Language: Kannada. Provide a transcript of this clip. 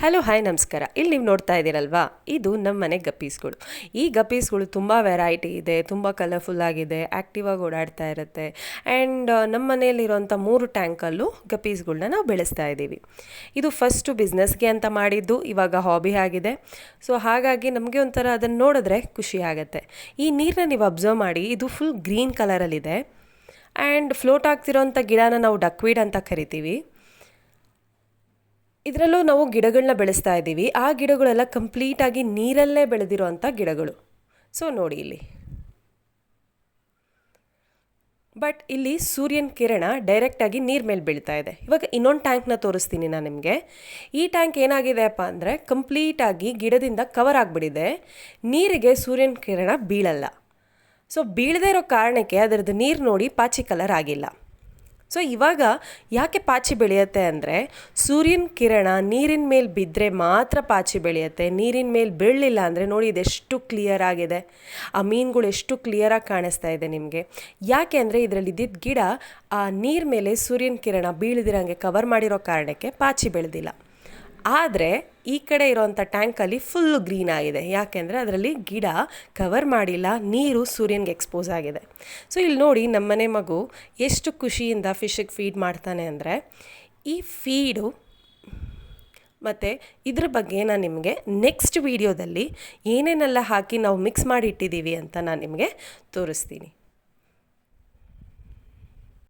ಹಲೋ ಹಾಯ್ ನಮಸ್ಕಾರ. ಇಲ್ಲಿ ನೀವು ನೋಡ್ತಾ ಇದ್ದೀರಲ್ವಾ, ಇದು ನಮ್ಮ ಮನೆ ಗಪ್ಪೀಸ್ಗಳು. ಈ ಗಪ್ಪೀಸ್ಗಳು ತುಂಬ ವೆರೈಟಿ ಇದೆ, ತುಂಬ ಕಲರ್ಫುಲ್ ಆಗಿದೆ, ಆ್ಯಕ್ಟಿವಾಗಿ ಓಡಾಡ್ತಾ ಇರುತ್ತೆ. ಆ್ಯಂಡ್ ನಮ್ಮ ಮನೆಯಲ್ಲಿರೋಂಥ 3 ಟ್ಯಾಂಕಲ್ಲೂ ಗಪ್ಪೀಸ್ಗಳನ್ನ ನಾವು ಬೆಳೆಸ್ತಾ ಇದ್ದೀವಿ. ಇದು ಫಸ್ಟು ಬಿಸ್ನೆಸ್ಗೆ ಅಂತ ಮಾಡಿದ್ದು, ಇವಾಗ ಹಾಬಿ ಆಗಿದೆ. ಸೊ ಹಾಗಾಗಿ ನಮಗೆ ಒಂಥರ ಅದನ್ನು ನೋಡಿದ್ರೆ ಖುಷಿ ಆಗುತ್ತೆ. ಈ ನೀರನ್ನ ನೀವು ಅಬ್ಸರ್ವ್ ಮಾಡಿ, ಇದು ಫುಲ್ ಗ್ರೀನ್ ಕಲರಲ್ಲಿದೆ. ಆ್ಯಂಡ್ ಫ್ಲೋಟ್ ಆಗ್ತಿರೋಂಥ ಗಿಡನ ನಾವು ಡಕ್ವೀಡ್ ಅಂತ ಕರಿತೀವಿ. ಇದರಲ್ಲೂ ನಾವು ಗಿಡಗಳನ್ನ ಬೆಳೆಸ್ತಾ ಇದ್ದೀವಿ. ಆ ಗಿಡಗಳೆಲ್ಲ ಕಂಪ್ಲೀಟಾಗಿ ನೀರಲ್ಲೇ ಬೆಳೆದಿರೋವಂಥ ಗಿಡಗಳು. ಸೊ ನೋಡಿ ಇಲ್ಲಿ, ಬಟ್ ಇಲ್ಲಿ ಸೂರ್ಯನ ಕಿರಣ ಡೈರೆಕ್ಟಾಗಿ ನೀರ ಮೇಲೆ ಬೀಳ್ತಾ ಇದೆ. ಇವಾಗ ಇನ್ನೊಂದು ಟ್ಯಾಂಕ್ನ ತೋರಿಸ್ತೀನಿ ನಾನು ನಿಮಗೆ. ಈ ಟ್ಯಾಂಕ್ ಏನಾಗಿದೆಯಪ್ಪ ಅಂದರೆ ಕಂಪ್ಲೀಟಾಗಿ ಗಿಡದಿಂದ ಕವರ್ ಆಗಿಬಿಟ್ಟಿದೆ. ನೀರಿಗೆ ಸೂರ್ಯನ ಕಿರಣ ಬೀಳಲ್ಲ. ಸೊ ಬೀಳದೇ ಇರೋ ಕಾರಣಕ್ಕೆ ಅದರದ್ದು ನೀರು ನೋಡಿ ಪಾಚಿ ಕಲರ್ ಆಗಿಲ್ಲ. ಸೊ ಇವಾಗ ಯಾಕೆ ಪಾಚಿ ಬೆಳೆಯುತ್ತೆ ಅಂದರೆ, ಸೂರ್ಯನ ಕಿರಣ ನೀರಿನ ಮೇಲೆ ಬಿದ್ದರೆ ಮಾತ್ರ ಪಾಚಿ ಬೆಳೆಯುತ್ತೆ. ನೀರಿನ ಮೇಲೆ ಬೀಳಲಿಲ್ಲ ಅಂದರೆ ನೋಡಿ ಇದೆಷ್ಟು ಕ್ಲಿಯರ್ ಆಗಿದೆ. ಆ ಮೀನುಗಳು ಎಷ್ಟು ಕ್ಲಿಯರಾಗಿ ಕಾಣಿಸ್ತಾ ಇದೆ ನಿಮಗೆ. ಯಾಕೆ ಅಂದರೆ ಇದರಲ್ಲಿ ಇದ್ದಿದ್ದ ಗಿಡ ಆ ನೀರ ಮೇಲೆ ಸೂರ್ಯನ ಕಿರಣ ಬೀಳದಿರಂಗೆ ಕವರ್ ಮಾಡಿರೋ ಕಾರಣಕ್ಕೆ ಪಾಚಿ ಬೆಳೆದಿಲ್ಲ. ಆದರೆ ಈ ಕಡೆ ಇರೋವಂಥ ಟ್ಯಾಂಕಲ್ಲಿ ಫುಲ್ಲು ಗ್ರೀನ್ ಆಗಿದೆ. ಯಾಕೆಂದರೆ ಅದರಲ್ಲಿ ಗಿಡ ಕವರ್ ಮಾಡಿಲ್ಲ, ನೀರು ಸೂರ್ಯನಿಗೆ ಎಕ್ಸ್ಪೋಸ್ ಆಗಿದೆ. ಸೊ ಇಲ್ಲಿ ನೋಡಿ ನಮ್ಮನೆ ಮಗು ಎಷ್ಟು ಖುಷಿಯಿಂದ ಫಿಶ್ಗೆ ಫೀಡ್ ಮಾಡ್ತಾನೆ ಅಂದರೆ, ಈ ಫೀಡು ಮತ್ತು ಇದ್ರ ಬಗ್ಗೆ ನಾನು ನಿಮಗೆ ನೆಕ್ಸ್ಟ್ ವೀಡಿಯೋದಲ್ಲಿ ಏನೇನೆಲ್ಲ ಹಾಕಿ ನಾವು ಮಿಕ್ಸ್ ಮಾಡಿ ಇಟ್ಟಿದ್ದೀವಿ ಅಂತ ನಾನು ನಿಮಗೆ ತೋರಿಸ್ತೀನಿ.